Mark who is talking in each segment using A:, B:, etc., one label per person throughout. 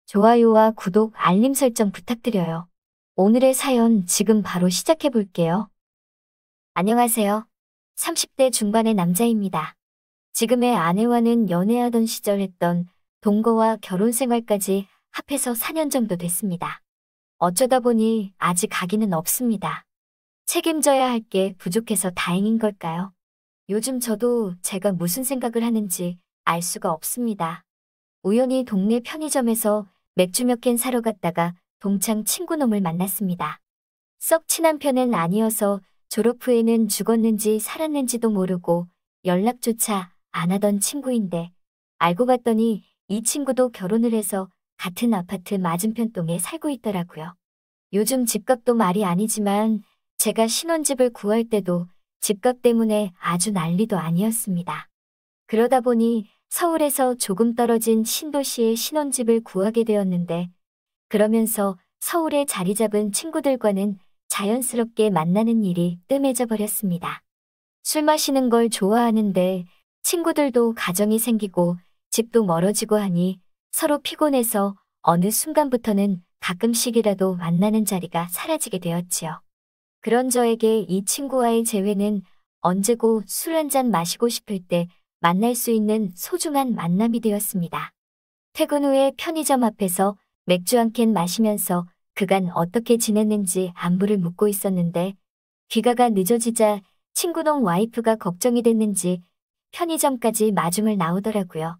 A: 좋아요와 구독, 알림 설정 부탁드려요. 오늘의 사연 지금 바로 시작해 볼게요. 안녕하세요. 30대 중반의 남자입니다. 지금의 아내와는 연애하던 시절 했던 동거와 결혼 생활까지 합해서 4년 정도 됐습니다. 어쩌다 보니 아직 아기는 없습니다. 책임져야 할 게 부족해서 다행인 걸까요? 요즘 저도 제가 무슨 생각을 하는지 알 수가 없습니다. 우연히 동네 편의점에서 맥주 몇 캔 사러 갔다가 동창 친구놈을 만났습니다. 썩 친한 편은 아니어서 졸업 후에는 죽었는지 살았는지도 모르고 연락조차 안 하던 친구인데 알고 봤더니 이 친구도 결혼을 해서 같은 아파트 맞은편 동에 살고 있더라고요. 요즘 집값도 말이 아니지만 제가 신혼집을 구할 때도 집값 때문에 아주 난리도 아니었습니다. 그러다 보니 서울에서 조금 떨어진 신도시에 신혼집을 구하게 되었는데 그러면서 서울에 자리 잡은 친구들과는 자연스럽게 만나는 일이 뜸해져 버렸습니다. 술 마시는 걸 좋아하는데 친구들도 가정이 생기고 집도 멀어지고 하니 서로 피곤해서 어느 순간부터는 가끔씩이라도 만나는 자리가 사라지게 되었지요. 그런 저에게 이 친구와의 재회는 언제고 술 한잔 마시고 싶을 때 만날 수 있는 소중한 만남이 되었습니다. 퇴근 후에 편의점 앞에서 맥주 한 캔 마시면서 그간 어떻게 지냈는지 안부를 묻고 있었는데 귀가가 늦어지자 친구동 와이프가 걱정이 됐는지 편의점까지 마중을 나오더라고요.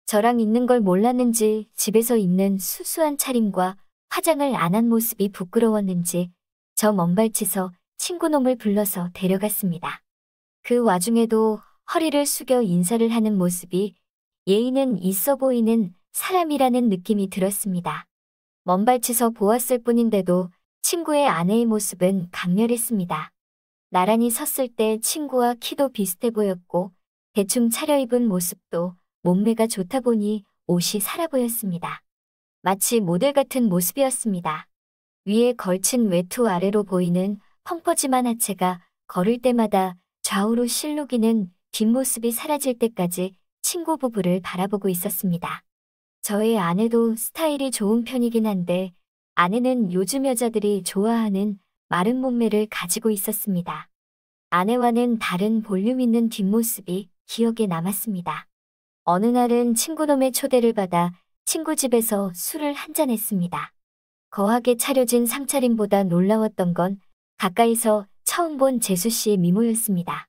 A: 저랑 있는 걸 몰랐는지 집에서 입는 수수한 차림과 화장을 안 한 모습이 부끄러웠는지 저 먼발치서 친구놈을 불러서 데려갔습니다. 그 와중에도 허리를 숙여 인사를 하는 모습이 예의는 있어 보이는 사람이라는 느낌이 들었습니다. 먼발치서 보았을 뿐인데도 친구의 아내의 모습은 강렬했습니다. 나란히 섰을 때 친구와 키도 비슷해 보였고 대충 차려입은 모습도 몸매가 좋다 보니 옷이 살아 보였습니다. 마치 모델 같은 모습이었습니다. 위에 걸친 외투 아래로 보이는 펑퍼짐한 하체가 걸을 때마다 좌우로 실룩이는 뒷모습이 사라질 때까지 친구 부부를 바라보고 있었습니다. 저의 아내도 스타일이 좋은 편이긴 한데 아내는 요즘 여자들이 좋아하는 마른 몸매를 가지고 있었습니다. 아내와는 다른 볼륨 있는 뒷모습이 기억에 남았습니다. 어느 날은 친구놈의 초대를 받아 친구 집에서 술을 한잔 했습니다. 거하게 차려진 상차림보다 놀라웠던 건 가까이서 처음 본 재수 씨의 미모였습니다.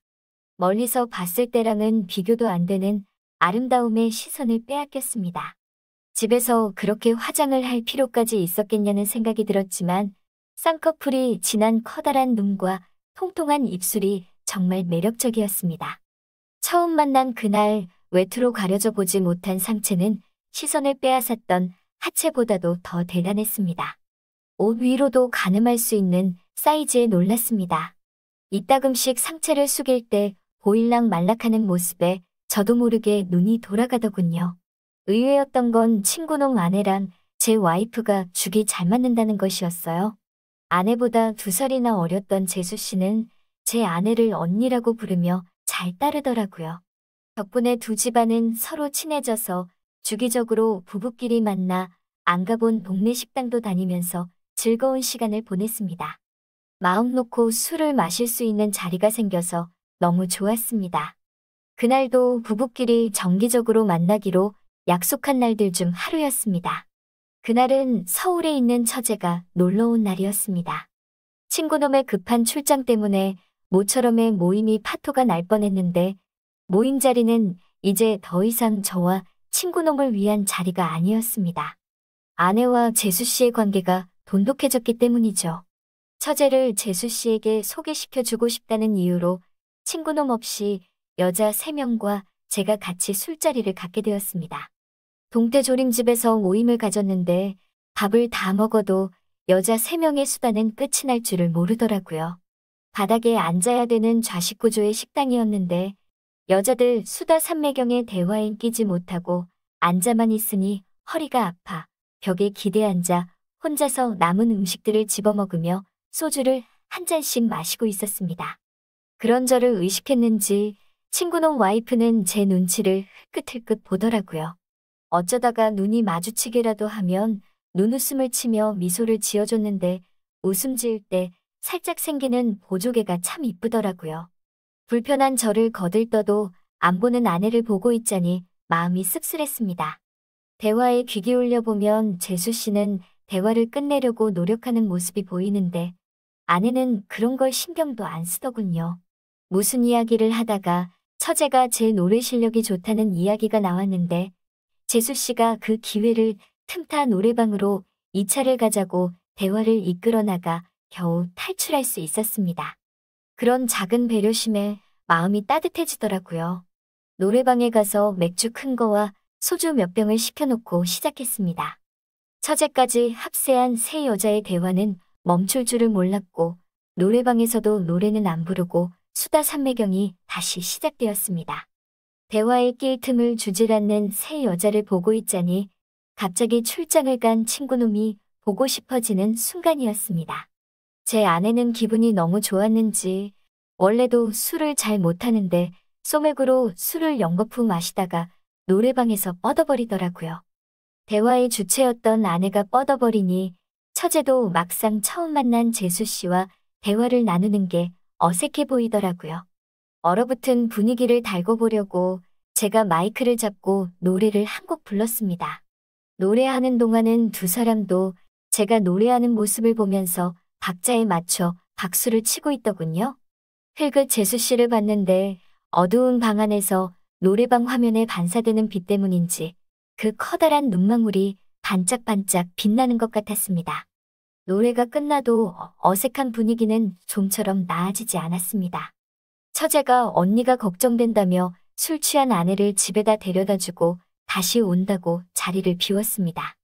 A: 멀리서 봤을 때랑은 비교도 안 되는 아름다움의 시선을 빼앗겼습니다. 집에서 그렇게 화장을 할 필요까지 있었겠냐는 생각이 들었지만 쌍꺼풀이 진한 커다란 눈과 통통한 입술이 정말 매력적이었습니다. 처음 만난 그날 외투로 가려져 보지 못한 상체는 시선을 빼앗았던 하체보다도 더 대단했습니다. 옷 위로도 가늠할 수 있는 사이즈에 놀랐습니다. 이따금씩 상체를 숙일 때 보일락 말락하는 모습에 저도 모르게 눈이 돌아가더군요. 의외였던 건 친구놈 아내랑 제 와이프가 죽이 잘 맞는다는 것이었어요. 아내보다 2살이나 어렸던 재수 씨는 제 아내를 언니라고 부르며 잘 따르더라고요. 덕분에 두 집안은 서로 친해져서 주기적으로 부부끼리 만나 안 가본 동네 식당도 다니면서 즐거운 시간을 보냈습니다. 마음 놓고 술을 마실 수 있는 자리가 생겨서 너무 좋았습니다. 그날도 부부끼리 정기적으로 만나기로 약속한 날들 중 하루였습니다. 그날은 서울에 있는 처제가 놀러 온 날이었습니다. 친구놈의 급한 출장 때문에 모처럼의 모임이 파토가 날 뻔했는데 모임 자리는 이제 더 이상 저와 친구놈을 위한 자리가 아니었습니다. 아내와 재수 씨의 관계가 돈독해졌기 때문이죠. 처제를 재수 씨에게 소개시켜주고 싶다는 이유로 친구놈 없이 여자 3명과 제가 같이 술자리를 갖게 되었습니다. 동태조림집에서 모임을 가졌는데 밥을 다 먹어도 여자 3명의 수다는 끝이 날 줄을 모르더라고요. 바닥에 앉아야 되는 좌식 구조의 식당이었는데 여자들 수다 삼매경의 대화엔 끼지 못하고 앉아만 있으니 허리가 아파 벽에 기대 앉아 혼자서 남은 음식들을 집어먹으며 소주를 한 잔씩 마시고 있었습니다. 그런 저를 의식했는지 친구놈 와이프는 제 눈치를 흘끗흘끗 보더라고요. 어쩌다가 눈이 마주치기라도 하면 눈웃음을 치며 미소를 지어줬는데 웃음 지을 때 살짝 생기는 보조개가 참 이쁘더라고요. 불편한 저를 거들떠도 안 보는 아내를 보고 있자니 마음이 씁쓸했습니다. 대화에 귀 기울여 보면 재수 씨는 대화를 끝내려고 노력하는 모습이 보이는데 아내는 그런 걸 신경도 안 쓰더군요. 무슨 이야기를 하다가 처제가 제 노래 실력이 좋다는 이야기가 나왔는데 재수 씨가 그 기회를 틈타 노래방으로 2차를 가자고 대화를 이끌어 나가 겨우 탈출할 수 있었습니다. 그런 작은 배려심에 마음이 따뜻해지더라고요. 노래방에 가서 맥주 큰 거와 소주 몇 병을 시켜놓고 시작했습니다. 처제까지 합세한 세 여자의 대화는 멈출 줄을 몰랐고 노래방에서도 노래는 안 부르고 수다 삼매경이 다시 시작되었습니다. 대화에 낄 틈을 주질 않는 세 여자를 보고 있자니 갑자기 출장을 간 친구놈이 보고 싶어지는 순간이었습니다. 제 아내는 기분이 너무 좋았는지 원래도 술을 잘 못하는데 소맥으로 술을 연거푸 마시다가 노래방에서 뻗어버리더라고요. 대화의 주체였던 아내가 뻗어버리니 처제도 막상 처음 만난 재수 씨와 대화를 나누는 게 어색해 보이더라고요. 얼어붙은 분위기를 달궈 보려고 제가 마이크를 잡고 노래를 한 곡 불렀습니다. 노래하는 동안은 두 사람도 제가 노래하는 모습을 보면서 박자에 맞춰 박수를 치고 있더군요. 흘끗 재수 씨를 봤는데 어두운 방 안에서 노래방 화면에 반사되는 빛 때문인지 그 커다란 눈망울이 반짝반짝 빛나는 것 같았습니다. 노래가 끝나도 어색한 분위기는 좀처럼 나아지지 않았습니다. 처제가 언니가 걱정된다며 술 취한 아내를 집에다 데려다주고 다시 온다고 자리를 비웠습니다.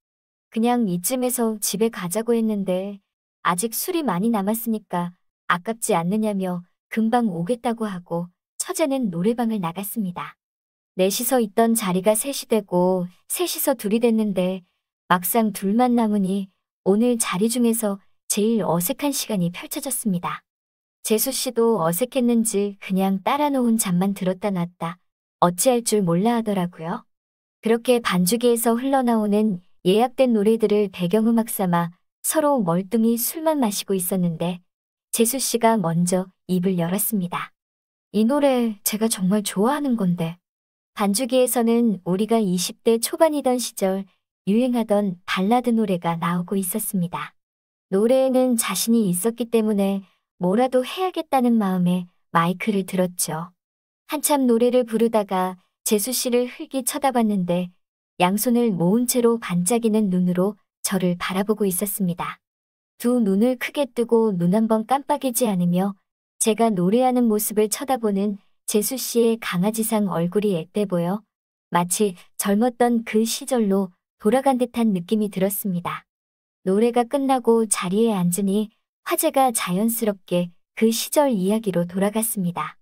A: 그냥 이쯤에서 집에 가자고 했는데 아직 술이 많이 남았으니까 아깝지 않느냐며 금방 오겠다고 하고 처제는 노래방을 나갔습니다. 넷이서 있던 자리가 셋이 되고 셋이서 둘이 됐는데 막상 둘만 남으니 오늘 자리 중에서 제일 어색한 시간이 펼쳐졌습니다. 재수 씨도 어색했는지 그냥 따라 놓은 잠만 들었다 놨다 어찌할 줄 몰라 하더라고요. 그렇게 반주기에서 흘러나오는 예약된 노래들을 배경음악 삼아 서로 멀뚱히 술만 마시고 있었는데 재수 씨가 먼저 입을 열었습니다. 이 노래 제가 정말 좋아하는 건데. 반주기에서는 우리가 20대 초반이던 시절 유행하던 발라드 노래가 나오고 있었습니다. 노래에는 자신이 있었기 때문에 뭐라도 해야겠다는 마음에 마이크를 들었죠. 한참 노래를 부르다가 재수 씨를 흘기 쳐다봤는데 양손을 모은 채로 반짝이는 눈으로 저를 바라보고 있었습니다. 두 눈을 크게 뜨고 눈 한번 깜빡이지 않으며 제가 노래하는 모습을 쳐다보는 재수 씨의 강아지상 얼굴이 앳돼 보여 마치 젊었던 그 시절로 돌아간 듯한 느낌이 들었습니다. 노래가 끝나고 자리에 앉으니 화제가 자연스럽게 그 시절 이야기로 돌아갔습니다.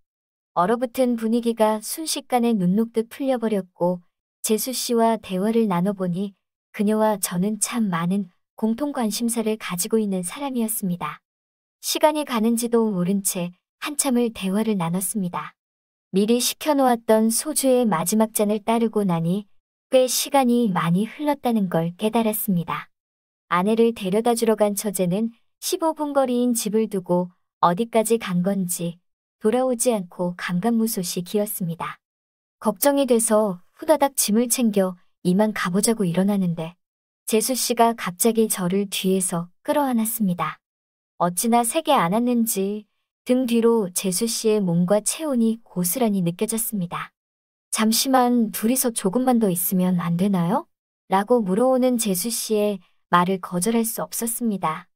A: 얼어붙은 분위기가 순식간에 눈 녹듯 풀려버렸고 재수 씨와 대화를 나눠보니 그녀와 저는 참 많은 공통 관심사를 가지고 있는 사람이었습니다. 시간이 가는지도 모른 채 한참을 대화를 나눴습니다. 미리 시켜놓았던 소주의 마지막 잔을 따르고 나니 꽤 시간이 많이 흘렀다는 걸 깨달았습니다. 아내를 데려다 주러 간 처제는 15분 거리인 집을 두고 어디까지 간 건지 돌아오지 않고 감감무소식이었습니다. 걱정이 돼서 후다닥 짐을 챙겨 이만 가보자고 일어나는데 재수 씨가 갑자기 저를 뒤에서 끌어안았습니다. 어찌나 세게 안았는지 등 뒤로 재수 씨의 몸과 체온이 고스란히 느껴졌습니다. 잠시만 둘이서 조금만 더 있으면 안 되나요? 라고 물어오는 재수 씨의 말을 거절할 수 없었습니다.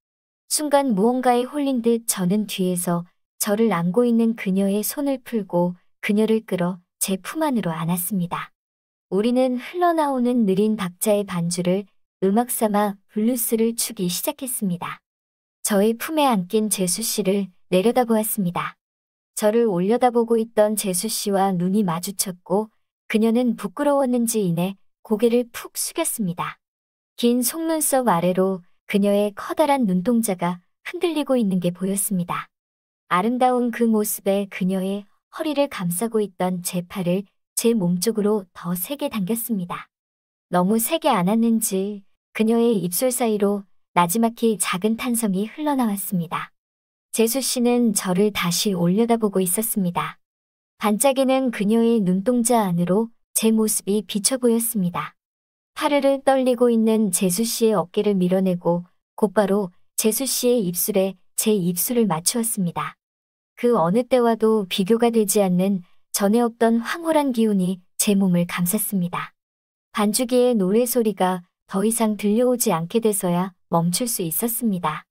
A: 순간 무언가에 홀린 듯 저는 뒤에서 저를 안고 있는 그녀의 손을 풀고 그녀를 끌어 제 품 안으로 안았습니다. 우리는 흘러나오는 느린 박자의 반주를 음악 삼아 블루스를 추기 시작했습니다. 저의 품에 안긴 재수 씨를 내려다보았습니다. 저를 올려다보고 있던 재수 씨와 눈이 마주쳤고 그녀는 부끄러웠는지 이내 고개를 푹 숙였습니다. 긴 속눈썹 아래로 그녀의 커다란 눈동자가 흔들리고 있는 게 보였습니다. 아름다운 그 모습에 그녀의 허리를 감싸고 있던 제 팔을 제 몸쪽으로 더 세게 당겼습니다. 너무 세게 안았는지 그녀의 입술 사이로 나지막히 작은 탄성이 흘러나왔습니다. 재수 씨는 저를 다시 올려다보고 있었습니다. 반짝이는 그녀의 눈동자 안으로 제 모습이 비쳐 보였습니다. 파르르 떨리고 있는 재수 씨의 어깨를 밀어내고 곧바로 재수 씨의 입술에 제 입술을 맞추었습니다. 그 어느 때와도 비교가 되지 않는 전에 없던 황홀한 기운이 제 몸을 감쌌습니다. 반주기의 노래소리가 더 이상 들려오지 않게 돼서야 멈출 수 있었습니다.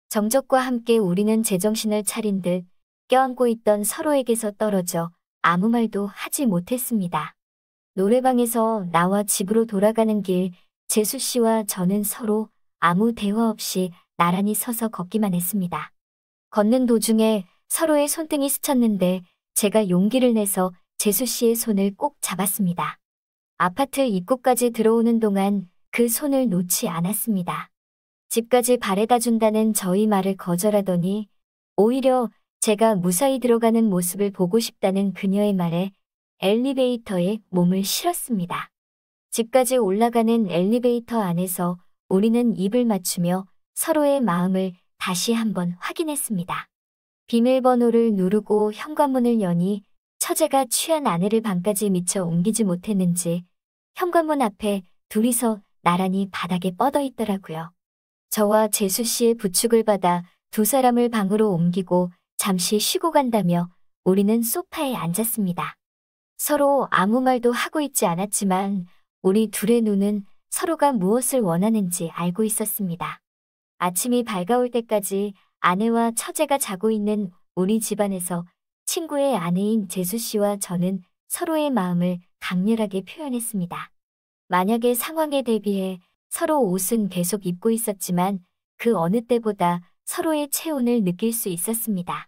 A: 정적과 함께 우리는 제정신을 차린 듯 껴안고 있던 서로에게서 떨어져 아무 말도 하지 못했습니다. 노래방에서 나와 집으로 돌아가는 길, 재수 씨와 저는 서로 아무 대화 없이 나란히 서서 걷기만 했습니다. 걷는 도중에 서로의 손등이 스쳤는데 제가 용기를 내서 재수 씨의 손을 꼭 잡았습니다. 아파트 입구까지 들어오는 동안 그 손을 놓지 않았습니다. 집까지 바래다 준다는 저희 말을 거절하더니 오히려 제가 무사히 들어가는 모습을 보고 싶다는 그녀의 말에 엘리베이터에 몸을 실었습니다. 집까지 올라가는 엘리베이터 안에서 우리는 입을 맞추며 서로의 마음을 다시 한번 확인했습니다. 비밀번호를 누르고 현관문을 여니 처제가 취한 아내를 방까지 미처 옮기지 못했는지 현관문 앞에 둘이서 나란히 바닥에 뻗어 있더라고요. 저와 재수 씨의 부축을 받아 두 사람을 방으로 옮기고 잠시 쉬고 간다며 우리는 소파에 앉았습니다. 서로 아무 말도 하고 있지 않았지만 우리 둘의 눈은 서로가 무엇을 원하는지 알고 있었습니다. 아침이 밝아올 때까지 아내와 처제가 자고 있는 우리 집안에서 친구의 아내인 재수 씨와 저는 서로의 마음을 강렬하게 표현했습니다. 만약의 상황에 대비해 서로 옷은 계속 입고 있었지만 그 어느 때보다 서로의 체온을 느낄 수 있었습니다.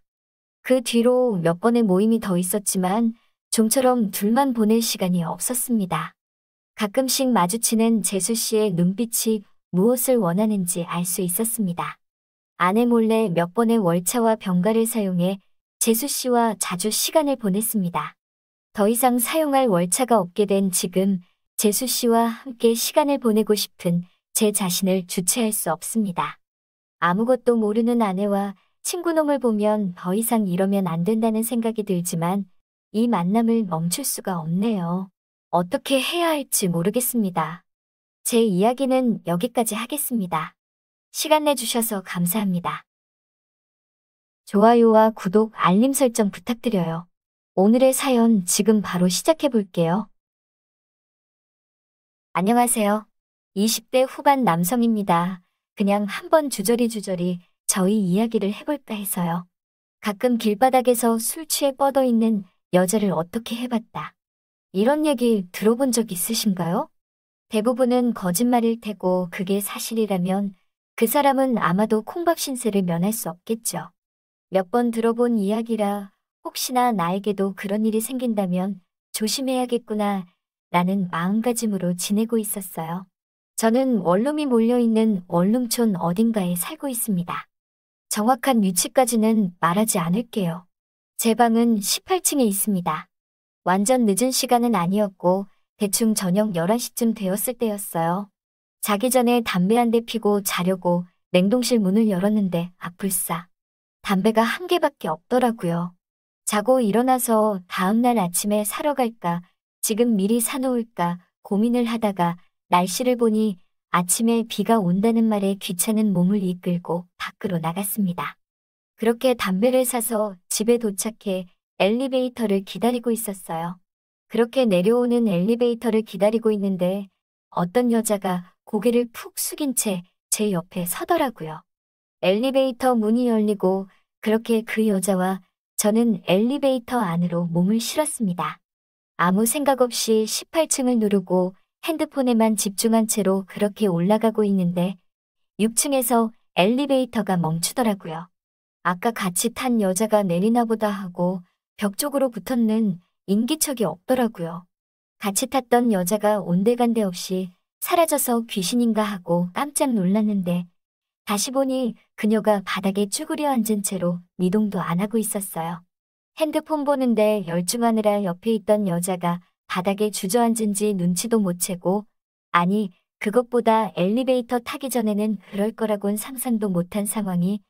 A: 그 뒤로 몇 번의 모임이 더 있었지만 좀처럼 둘만 보낼 시간이 없었습니다. 가끔씩 마주치는 재수 씨의 눈빛이 무엇을 원하는지 알 수 있었습니다. 아내 몰래 몇 번의 월차와 병가를 사용해 재수 씨와 자주 시간을 보냈습니다. 더 이상 사용할 월차가 없게 된 지금 재수 씨와 함께 시간을 보내고 싶은 제 자신을 주체할 수 없습니다. 아무것도 모르는 아내와 친구놈을 보면 더 이상 이러면 안 된다는 생각이 들지만 이 만남을 멈출 수가 없네요. 어떻게 해야 할지 모르겠습니다. 제 이야기는 여기까지 하겠습니다. 시간 내주셔서 감사합니다. 좋아요와 구독, 알림 설정 부탁드려요. 오늘의 사연 지금 바로 시작해 볼게요. 안녕하세요. 20대 후반 남성입니다. 그냥 한번 주저리 저희 이야기를 해볼까 해서요. 가끔 길바닥에서 술 취해 뻗어 있는 여자를 어떻게 해봤다. 이런 얘기 들어본 적 있으신가요? 대부분은 거짓말일 테고 그게 사실이라면 그 사람은 아마도 콩밥 신세를 면할 수 없겠죠. 몇 번 들어본 이야기라 혹시나 나에게도 그런 일이 생긴다면 조심해야겠구나 라는 마음가짐으로 지내고 있었어요. 저는 원룸이 몰려있는 원룸촌 어딘가에 살고 있습니다. 정확한 위치까지는 말하지 않을게요. 제 방은 18층에 있습니다. 완전 늦은 시간은 아니었고 대충 저녁 11시쯤 되었을 때였어요. 자기 전에 담배 한 대 피고 자려고 냉동실 문을 열었는데 불싸. 담배가 한 개밖에 없더라고요. 자고 일어나서 다음날 아침에 사러 갈까, 지금 미리 사놓을까 고민을 하다가 날씨를 보니 아침에 비가 온다는 말에 귀찮은 몸을 이끌고 밖으로 나갔습니다. 그렇게 담배를 사서 집에 도착해 엘리베이터를 기다리고 있었어요. 그렇게 내려오는 엘리베이터를 기다리고 있는데 어떤 여자가 고개를 푹 숙인 채 제 옆에 서더라고요. 엘리베이터 문이 열리고 그렇게 그 여자와 저는 엘리베이터 안으로 몸을 실었습니다. 아무 생각 없이 18층을 누르고 핸드폰에만 집중한 채로 그렇게 올라가고 있는데 6층에서 엘리베이터가 멈추더라고요. 아까 같이 탄 여자가 내리나 보다 하고 벽 쪽으로 붙었는 인기척이 없더라고요. 같이 탔던 여자가 온데간데 없이 사라져서 귀신인가 하고 깜짝 놀랐는데 다시 보니 그녀가 바닥에 쭈그려 앉은 채로 미동도 안 하고 있었어요. 핸드폰 보는데 열중하느라 옆에 있던 여자가 바닥에 주저앉은지 눈치도 못 채고 아니, 그것보다 엘리베이터 타기 전에는 그럴 거라곤 상상도 못한 상황이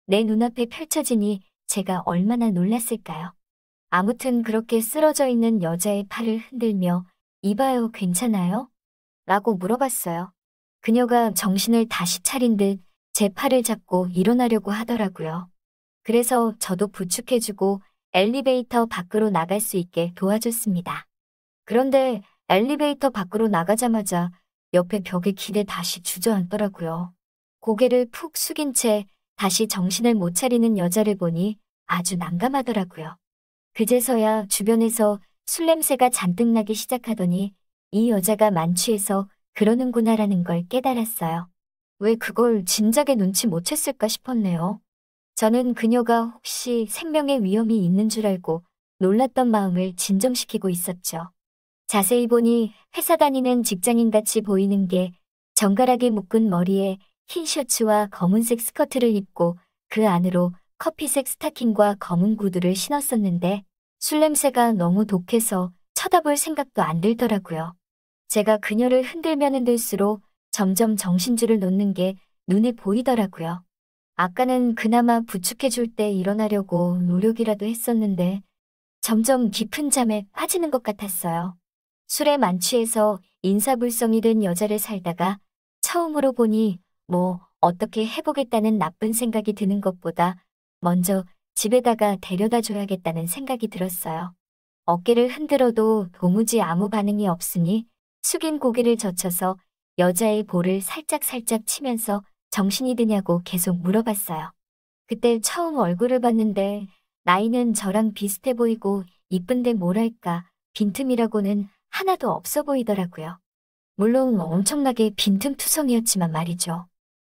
A: 내 눈앞에 펼쳐지니 제가 얼마나 놀랐을까요? 아무튼 그렇게 쓰러져 있는 여자의 팔을 흔들며 이봐요, 괜찮아요? 라고 물어봤어요. 그녀가 정신을 다시 차린 듯 제 팔을 잡고 일어나려고 하더라고요. 그래서 저도 부축해주고 엘리베이터 밖으로 나갈 수 있게 도와줬습니다. 그런데 엘리베이터 밖으로 나가자마자 옆에 벽에 기대 다시 주저앉더라고요. 고개를 푹 숙인 채 다시 정신을 못 차리는 여자를 보니 아주 난감하더라고요. 그제서야 주변에서 술 냄새가 잔뜩 나기 시작하더니 이 여자가 만취해서 그러는구나라는 걸 깨달았어요. 왜 그걸 진작에 눈치 못 챘을까 싶었네요. 저는 그녀가 혹시 생명의 위험이 있는 줄 알고 놀랐던 마음을 진정시키고 있었죠. 자세히 보니 회사 다니는 직장인같이 보이는 게 정갈하게 묶은 머리에 흰 셔츠와 검은색 스커트를 입고 그 안으로 커피색 스타킹과 검은 구두를 신었었는데 술 냄새가 너무 독해서 쳐다볼 생각도 안 들더라고요. 제가 그녀를 흔들면 흔들수록 점점 정신줄을 놓는 게 눈에 보이더라고요. 아까는 그나마 부축해줄 때 일어나려고 노력이라도 했었는데 점점 깊은 잠에 빠지는 것 같았어요. 술에 만취해서 인사불성이 된 여자를 살다가 처음으로 보니 뭐 어떻게 해보겠다는 나쁜 생각이 드는 것보다 먼저 집에다가 데려다 줘야겠다는 생각이 들었어요. 어깨를 흔들어도 도무지 아무 반응이 없으니 숙인 고개를 젖혀서 여자의 볼을 살짝살짝 치면서 정신이 드냐고 계속 물어봤어요. 그때 처음 얼굴을 봤는데 나이는 저랑 비슷해 보이고 이쁜데 뭐랄까 빈틈이라고는 하나도 없어 보이더라고요. 물론 엄청나게 빈틈투성이었지만 말이죠.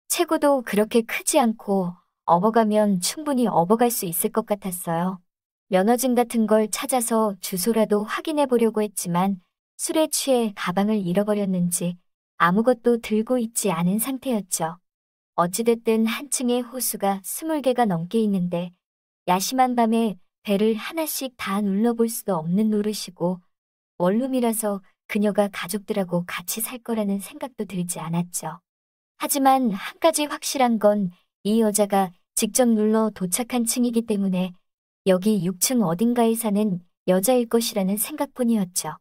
A: 체구도 그렇게 크지 않고 업어가면 충분히 업어갈 수 있을 것 같았어요. 면허증 같은 걸 찾아서 주소라도 확인해 보려고 했지만 술에 취해 가방을 잃어버렸는지 아무것도 들고 있지 않은 상태였죠. 어찌됐든 한 층의 호수가 20개가 넘게 있는데 야심한 밤에 배를 하나씩 다 눌러볼 수도 없는 노릇이고 원룸이라서 그녀가 가족들하고 같이 살 거라는 생각도 들지 않았죠. 하지만 한 가지 확실한 건 이 여자가 직접 눌러 도착한 층이기 때문에 여기 6층 어딘가에 사는 여자일 것이라는 생각뿐이었죠.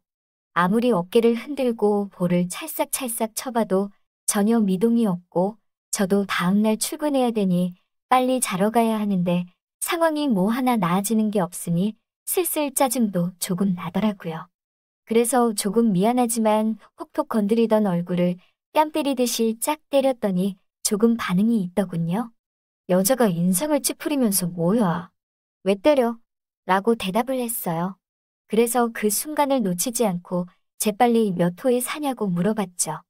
A: 아무리 어깨를 흔들고 볼을 찰싹찰싹 쳐봐도 전혀 미동이 없고 저도 다음날 출근해야 되니 빨리 자러 가야 하는데 상황이 뭐 하나 나아지는 게 없으니 슬슬 짜증도 조금 나더라고요. 그래서 조금 미안하지만 톡톡 건드리던 얼굴을 뺨 때리듯이 짝 때렸더니 조금 반응이 있더군요. 여자가 인상을 찌푸리면서 뭐야? 왜 때려? 라고 대답을 했어요. 그래서 그 순간을 놓치지 않고 재빨리 몇 호에 사냐고 물어봤죠.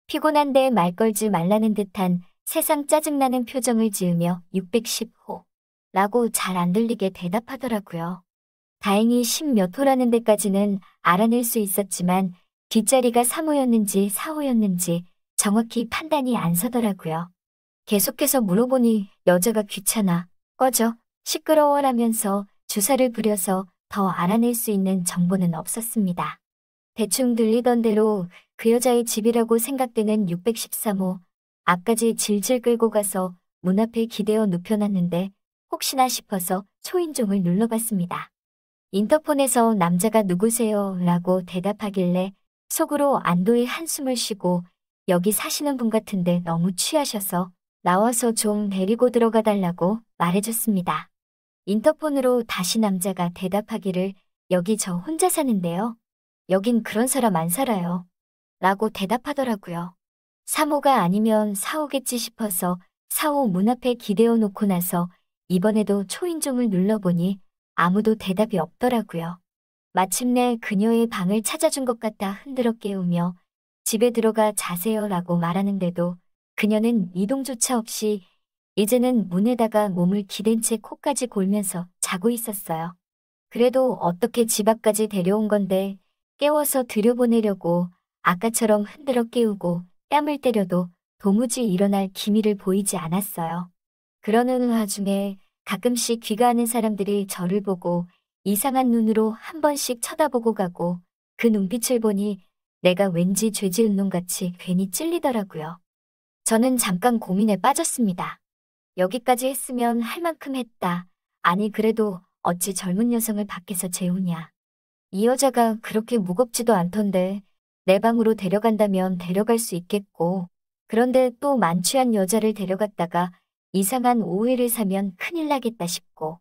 A: 피곤한데 말 걸지 말라는 듯한 세상 짜증나는 표정을 지으며 610호 라고 잘 안 들리게 대답하더라고요. 다행히 10몇 호라는 데까지는 알아낼 수 있었지만 뒷자리가 3호였는지 4호였는지 정확히 판단이 안 서더라고요. 계속해서 물어보니 여자가 귀찮아, 꺼져, 시끄러워라면서 주사를 부려서 더 알아낼 수 있는 정보는 없었습니다. 대충 들리던 대로 그 여자의 집이라고 생각되는 613호 앞까지 질질 끌고 가서 문 앞에 기대어 눕혀놨는데 혹시나 싶어서 초인종을 눌러봤습니다. 인터폰에서 남자가 누구세요? 라고 대답하길래 속으로 안도의 한숨을 쉬고 여기 사시는 분 같은데 너무 취하셔서 나와서 좀 데리고 들어가 달라고 말해줬습니다. 인터폰으로 다시 남자가 대답하기를 여기 저 혼자 사는데요. 여긴 그런 사람 안 살아요. 라고 대답하더라고요. 3호가 아니면 4호겠지 싶어서 4호 문 앞에 기대어 놓고 나서 이번에도 초인종을 눌러보니 아무도 대답이 없더라고요. 마침내 그녀의 방을 찾아준 것 같아 흔들어 깨우며 집에 들어가 자세요라고 말하는데도 그녀는 이동조차 없이 이제는 문에다가 몸을 기댄 채 코까지 골면서 자고 있었어요. 그래도 어떻게 집 앞까지 데려온 건데 깨워서 들여보내려고 아까처럼 흔들어 깨우고 뺨을 때려도 도무지 일어날 기미를 보이지 않았어요. 그러는 와중에 가끔씩 귀가하는 사람들이 저를 보고 이상한 눈으로 한 번씩 쳐다보고 가고 그 눈빛을 보니 내가 왠지 죄 지은 놈같이 괜히 찔리더라고요. 저는 잠깐 고민에 빠졌습니다. 여기까지 했으면 할 만큼 했다. 아니 그래도 어찌 젊은 여성을 밖에서 재우냐. 이 여자가 그렇게 무겁지도 않던데 내 방으로 데려간다면 데려갈 수 있겠고, 그런데 또 만취한 여자를 데려갔다가 이상한 오해를 사면 큰일 나겠다 싶고,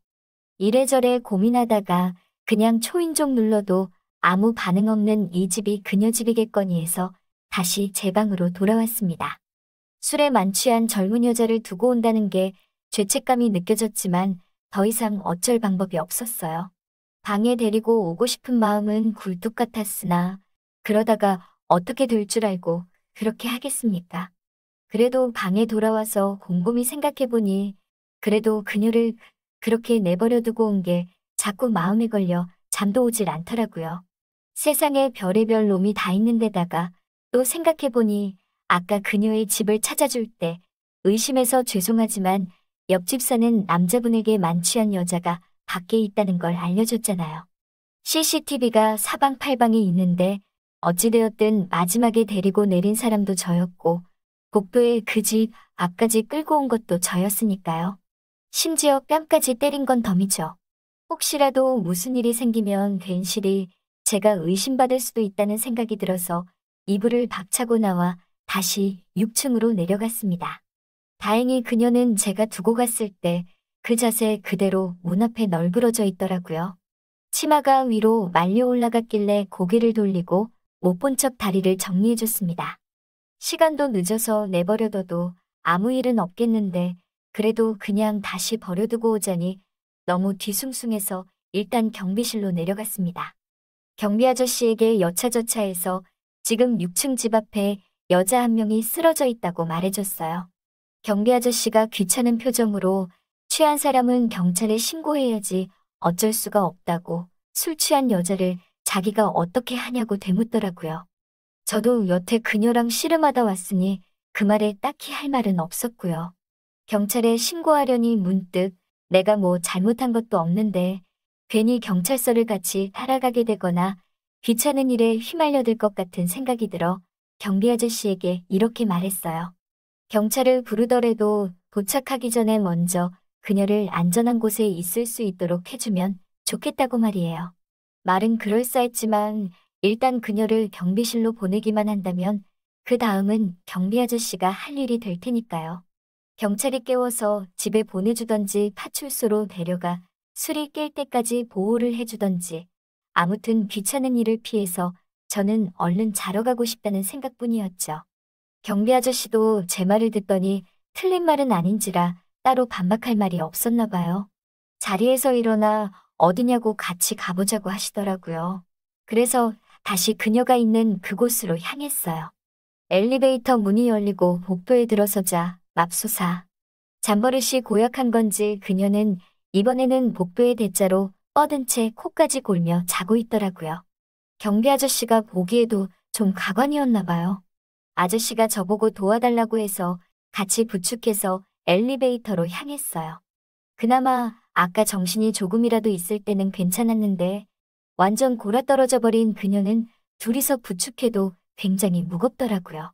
A: 이래저래 고민하다가 그냥 초인종 눌러도 아무 반응 없는 이 집이 그녀 집이겠거니 해서 다시 제 방으로 돌아왔습니다. 술에 만취한 젊은 여자를 두고 온다는 게 죄책감이 느껴졌지만 더 이상 어쩔 방법이 없었어요. 방에 데리고 오고 싶은 마음은 굴뚝 같았으나 그러다가 어떻게 될 줄 알고 그렇게 하겠습니까? 그래도 방에 돌아와서 곰곰이 생각해보니 그래도 그녀를 그렇게 내버려 두고 온 게 자꾸 마음에 걸려 잠도 오질 않더라고요. 세상에 별의별 놈이 다 있는데다가 또 생각해보니 아까 그녀의 집을 찾아줄 때 의심해서 죄송하지만 옆집 사는 남자분에게 만취한 여자가 밖에 있다는 걸 알려줬잖아요. CCTV가 사방팔방에 있는데 어찌되었든 마지막에 데리고 내린 사람도 저였고 복도에 그 집 앞까지 끌고 온 것도 저였으니까요. 심지어 뺨까지 때린 건 덤이죠. 혹시라도 무슨 일이 생기면 괜시리 제가 의심받을 수도 있다는 생각이 들어서 이불을 박차고 나와 다시 6층으로 내려갔습니다. 다행히 그녀는 제가 두고 갔을 때 그 자세 그대로 문 앞에 널브러져 있더라고요. 치마가 위로 말려 올라갔길래 고개를 돌리고 못 본 척 다리를 정리해줬습니다. 시간도 늦어서 내버려둬도 아무 일은 없겠는데 그래도 그냥 다시 버려두고 오자니 너무 뒤숭숭해서 일단 경비실로 내려갔습니다. 경비 아저씨에게 여차저차해서 지금 6층 집 앞에 여자 한 명이 쓰러져 있다고 말해줬어요. 경비 아저씨가 귀찮은 표정으로 취한 사람은 경찰에 신고해야지 어쩔 수가 없다고 술 취한 여자를 자기가 어떻게 하냐고 되묻더라고요. 저도 여태 그녀랑 씨름하다 왔으니 그 말에 딱히 할 말은 없었고요. 경찰에 신고하려니 문득 내가 뭐 잘못한 것도 없는데 괜히 경찰서를 같이 따라가게 되거나 귀찮은 일에 휘말려들 것 같은 생각이 들어 경비 아저씨에게 이렇게 말했어요. 경찰을 부르더라도 도착하기 전에 먼저 그녀를 안전한 곳에 있을 수 있도록 해주면 좋겠다고 말이에요. 말은 그럴싸했지만 일단 그녀를 경비실로 보내기만 한다면 그 다음은 경비 아저씨가 할 일이 될 테니까요. 경찰이 깨워서 집에 보내주던지 파출소로 데려가 술이 깰 때까지 보호를 해주던지 아무튼 귀찮은 일을 피해서 저는 얼른 자러 가고 싶다는 생각뿐이었죠. 경비 아저씨도 제 말을 듣더니 틀린 말은 아닌지라 따로 반박할 말이 없었나 봐요. 자리에서 일어나 어디냐고 같이 가보자고 하시더라고요. 그래서 다시 그녀가 있는 그곳으로 향했어요. 엘리베이터 문이 열리고 복도에 들어서자 맙소사. 잠버릇이 고약한 건지 그녀는 이번에는 복도의 대자로 뻗은 채 코까지 골며 자고 있더라고요. 경비 아저씨가 보기에도 좀 가관이었나 봐요. 아저씨가 저보고 도와달라고 해서 같이 부축해서 엘리베이터로 향했어요. 그나마 아까 정신이 조금이라도 있을 때는 괜찮았는데 완전 골아떨어져 버린 그녀는 둘이서 부축해도 굉장히 무겁더라고요.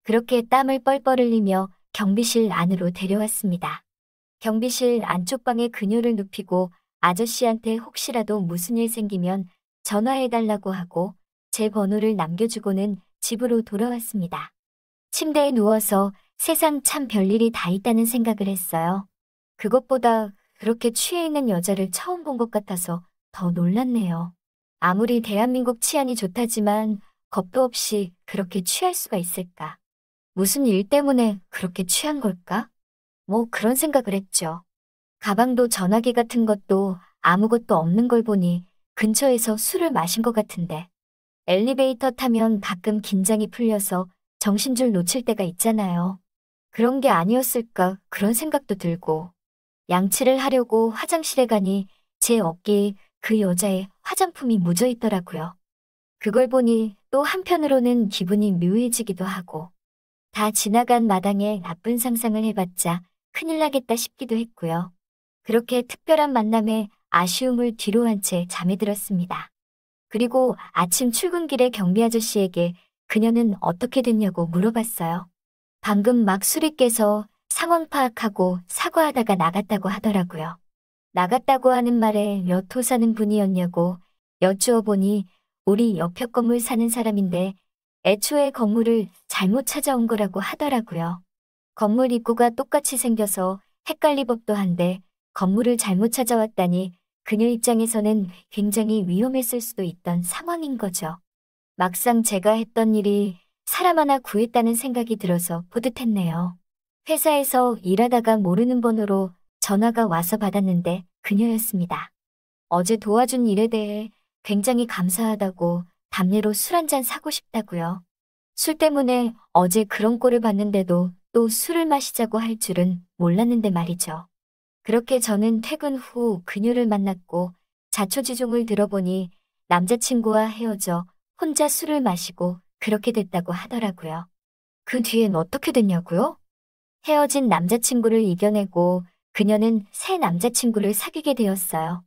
A: 그렇게 땀을 뻘뻘 흘리며 경비실 안으로 데려왔습니다. 경비실 안쪽 방에 그녀를 눕히고 아저씨한테 혹시라도 무슨 일 생기면 전화해달라고 하고 제 번호를 남겨주고는 집으로 돌아왔습니다. 침대에 누워서 세상 참 별일이 다 있다는 생각을 했어요. 그것보다 그렇게 취해 있는 여자를 처음 본 것 같아서 더 놀랐네요. 아무리 대한민국 치안이 좋다지만 겁도 없이 그렇게 취할 수가 있을까? 무슨 일 때문에 그렇게 취한 걸까? 뭐 그런 생각을 했죠. 가방도 전화기 같은 것도 아무것도 없는 걸 보니 근처에서 술을 마신 것 같은데 엘리베이터 타면 가끔 긴장이 풀려서 정신줄 놓칠 때가 있잖아요. 그런 게 아니었을까 그런 생각도 들고 양치를 하려고 화장실에 가니 제 어깨에 그 여자의 화장품이 묻어 있더라고요. 그걸 보니 또 한편으로는 기분이 묘해지기도 하고 다 지나간 마당에 나쁜 상상을 해봤자 큰일 나겠다 싶기도 했고요. 그렇게 특별한 만남에 아쉬움을 뒤로 한 채 잠에 들었습니다. 그리고 아침 출근길에 경비 아저씨에게 그녀는 어떻게 됐냐고 물어봤어요. 방금 막 술이 깨서 상황 파악하고 사과하다가 나갔다고 하더라고요. 나갔다고 하는 말에 몇 호 사는 분이었냐고 여쭈어 보니 우리 옆에 건물 사는 사람인데 애초에 건물을 잘못 찾아온 거라고 하더라고요. 건물 입구가 똑같이 생겨서 헷갈릴 법도 한데 건물을 잘못 찾아왔다니 그녀 입장에서는 굉장히 위험했을 수도 있던 상황인 거죠. 막상 제가 했던 일이 사람 하나 구했다는 생각이 들어서 뿌듯했네요. 회사에서 일하다가 모르는 번호로 전화가 와서 받았는데 그녀였습니다. 어제 도와준 일에 대해 굉장히 감사하다고 담례로 술 한잔 사고 싶다고요. 술 때문에 어제 그런 꼴을 봤는데도 또 술을 마시자고 할 줄은 몰랐는데 말이죠. 그렇게 저는 퇴근 후 그녀를 만났고 자초지종을 들어보니 남자친구와 헤어져 혼자 술을 마시고 그렇게 됐다고 하더라고요. 그 뒤엔 어떻게 됐냐고요? 헤어진 남자친구를 이겨내고 그녀는 새 남자친구를 사귀게 되었어요.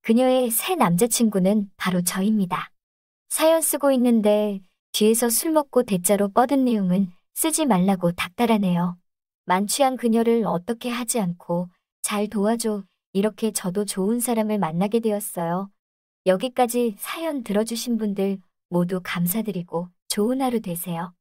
A: 그녀의 새 남자친구는 바로 저입니다. 사연 쓰고 있는데 뒤에서 술 먹고 대자로 뻗은 내용은 쓰지 말라고 닥달하네요. 만취한 그녀를 어떻게 하지 않고 잘 도와줘. 이렇게 저도 좋은 사람을 만나게 되었어요. 여기까지 사연 들어주신 분들 모두 감사드리고 좋은 하루 되세요.